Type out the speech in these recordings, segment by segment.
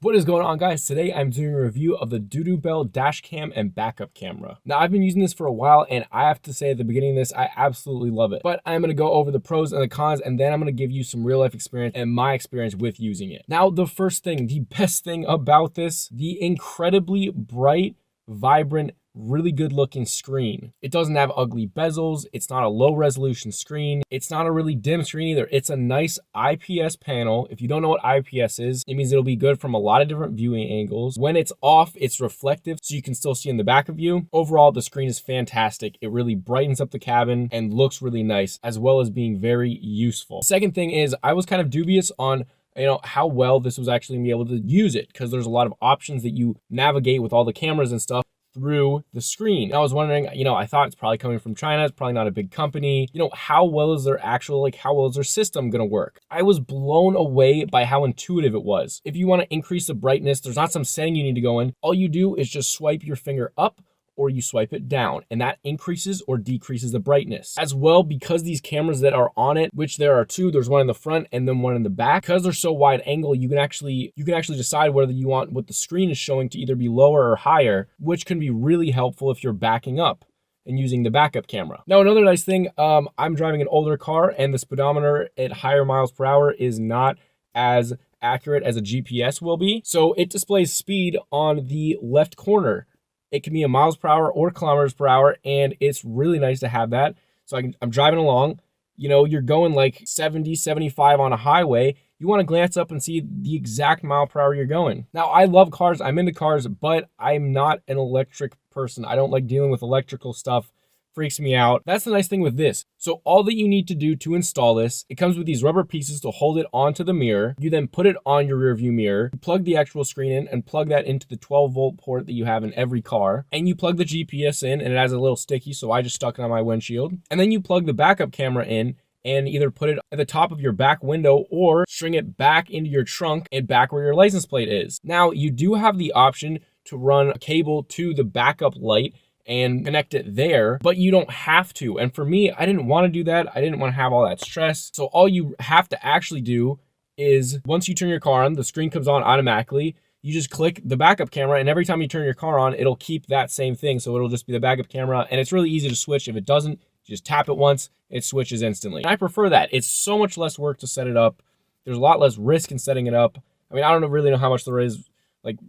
What is going on, guys? Today I'm doing a review of the DuDuBell dash cam and backup camera. Now, I've been using this for a while, and I have to say at the beginning of this, I absolutely love it. But I'm going to go over the pros and the cons, and then I'm going to give you some real life experience and my experience with using it. Now, the first thing, the best thing about this, the incredibly bright, vibrant, really good looking screen. It doesn't have ugly bezels. It's not a low resolution screen. It's not a really dim screen either. It's a nice IPS panel. If you don't know what IPS is, it means it'll be good from a lot of different viewing angles. When it's off, it's reflective, so you can still see in the back of you. Overall, the screen is fantastic. It really brightens up the cabin and looks really nice, as well as being very useful. The second thing is, I was kind of dubious on how well this was actually gonna be able to use it, because there's a lot of options that you navigate with all the cameras and stuff through the screen. And I was wondering, I thought it's probably coming from China. It's probably not a big company. How well is their actual, how well is their system gonna work? I was blown away by how intuitive it was. If you wanna increase the brightness, there's not some setting you need to go in. All you do is just swipe your finger up or you swipe it down, and that increases or decreases the brightness. As well, because these cameras that are on it, which there are two, there's one in the front and then one in the back, because they're so wide angle, you can actually decide whether you want what the screen is showing to either be lower or higher, which can be really helpful if you're backing up and using the backup camera. Now, another nice thing, I'm driving an older car, and the speedometer at higher miles per hour is not as accurate as a GPS will be. So it displays speed on the left corner. It can be in miles per hour or kilometers per hour, and it's really nice to have that. So I'm driving along, you're going like 70, 75 on a highway. You want to glance up and see the exact mile per hour you're going. Now, I love cars. I'm into cars, but I'm not an electric person. I don't like dealing with electrical stuff. Freaks me out. That's the nice thing with this. So all that you need to do to install this, it comes with these rubber pieces to hold it onto the mirror. You then put it on your rear view mirror, you plug the actual screen in and plug that into the 12-volt port that you have in every car. And you plug the GPS in, and it has a little sticky, so I just stuck it on my windshield. And then you plug the backup camera in and either put it at the top of your back window or string it back into your trunk and back where your license plate is. Now, you do have the option to run a cable to the backup light and connect it there, but you don't have to. And for me, I didn't want to do that. I didn't want to have all that stress. So all you have to actually do is, once you turn your car on, the screen comes on automatically. You just click the backup camera, and every time you turn your car on, it'll keep that same thing. So it'll just be the backup camera, and it's really easy to switch. If it doesn't, you just tap it once, it switches instantly. And I prefer that. It's so much less work to set it up. There's a lot less risk in setting it up. I mean, I don't really know how much there is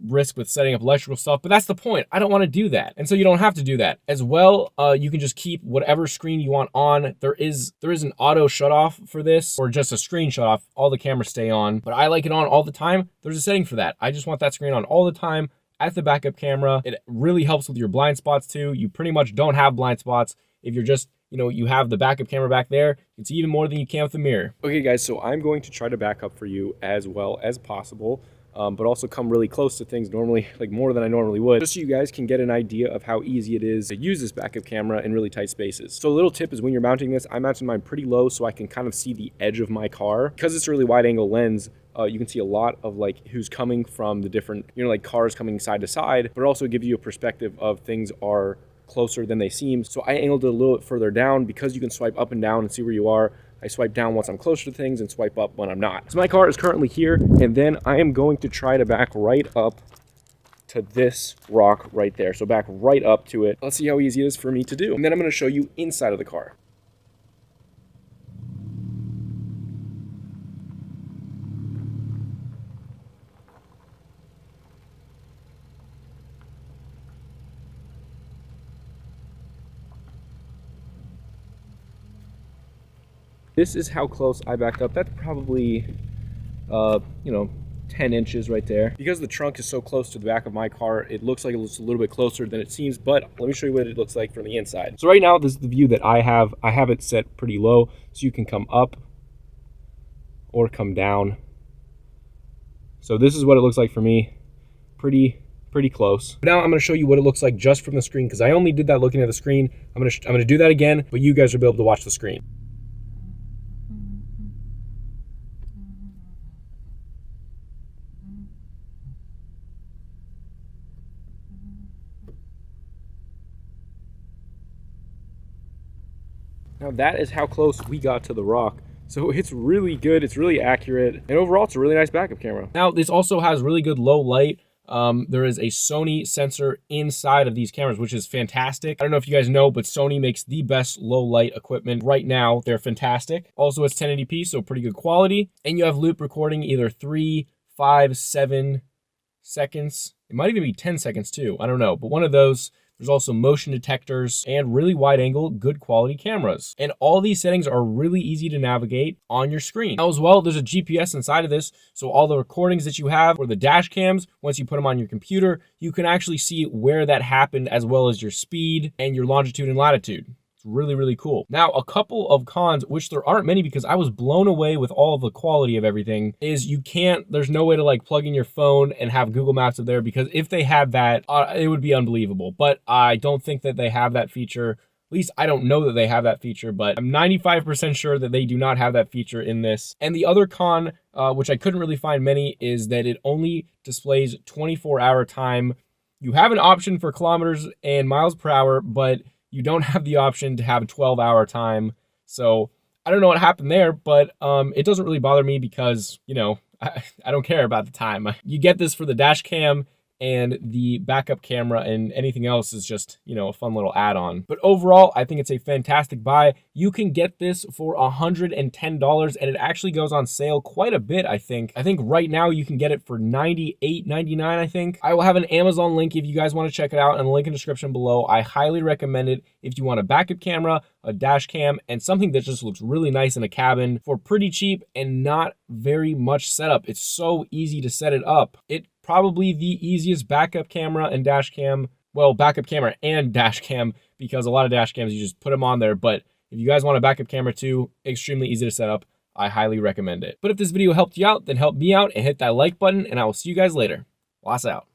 risk with setting up electrical stuff, but that's the point. I don't want to do that. And so you don't have to do that. As well, you can just keep whatever screen you want on. There is an auto shut off for this, or just a screen shut off. All the cameras stay on, but I like it on all the time. There's a setting for that. I just want that screen on all the time as the backup camera. It really helps with your blind spots too. You pretty much don't have blind spots if you're just, you have the backup camera back there. You can see even more than you can with the mirror. Okay, guys, so I'm going to try to back up for you as well as possible. But also come really close to things normally, more than I normally would, just so you guys can get an idea of how easy it is to use this backup camera in really tight spaces. So a little tip is, when you're mounting this, I mounted mine pretty low so I can kind of see the edge of my car. Because it's a really wide angle lens, you can see a lot of who's coming from the different, cars coming side to side, but it also gives you a perspective of things are closer than they seem. So I angled it a little bit further down, because you can swipe up and down and see where you are. I swipe down once I'm closer to things and swipe up when I'm not. So my car is currently here, and then I am going to try to back right up to this rock right there. So back right up to it. Let's see how easy it is for me to do. And then I'm going to show you inside of the car. This is how close I backed up. That's probably, 10 inches right there. Because the trunk is so close to the back of my car, it looks like it's a little bit closer than it seems, but let me show you what it looks like from the inside. So right now, this is the view that I have. I have it set pretty low, so you can come up or come down. So this is what it looks like for me. Pretty close. Now I'm going to show you what it looks like just from the screen, because I only did that looking at the screen. I'm going to do that again, but you guys will be able to watch the screen. Now that is how close we got to the rock. So it's really good, it's really accurate, and overall it's a really nice backup camera. Now this also has really good low light. There is a Sony sensor inside of these cameras, which is fantastic. I don't know if you guys know, but Sony makes the best low light equipment right now. They're fantastic. Also, it's 1080p, so pretty good quality. And you have loop recording, either 3, 5, 7 seconds. It might even be 10 seconds too. I don't know, but one of those. There's also motion detectors and really wide angle, good quality cameras. And all these settings are really easy to navigate on your screen. Now as well, there's a GPS inside of this. So all the recordings that you have or the dash cams, once you put them on your computer, you can actually see where that happened as well as your speed and your longitude and latitude. Really, really cool. Now, a couple of cons, which there aren't many because I was blown away with all of the quality of everything, is there's no way to like plug in your phone and have Google Maps up there, because if they had that, it would be unbelievable. But I don't think that they have that feature. At least I don't know that they have that feature, but I'm 95% sure that they do not have that feature in this. And the other con, which I couldn't really find many, is that it only displays 24-hour time. You have an option for kilometers and miles per hour, but you don't have the option to have a 12-hour time. So I don't know what happened there, but it doesn't really bother me because, you know, I don't care about the time. You get this for the dash cam and the backup camera, and anything else is just, you know, a fun little add-on. But overall, I think it's a fantastic buy. You can get this for $110, and it actually goes on sale quite a bit, I think. I think right now you can get it for $98.99, I think. I will have an Amazon link if you guys want to check it out, and a link in the description below. I highly recommend it if you want a backup camera, a dash cam, and something that just looks really nice in a cabin for pretty cheap and not very much setup. It's so easy to set it up. It probably the easiest backup camera and dash cam, well, backup camera and dash cam, because a lot of dash cams, you just put them on there. But if you guys want a backup camera too, extremely easy to set up. I highly recommend it. But if this video helped you out, then help me out and hit that like button, and I will see you guys later. Loss out.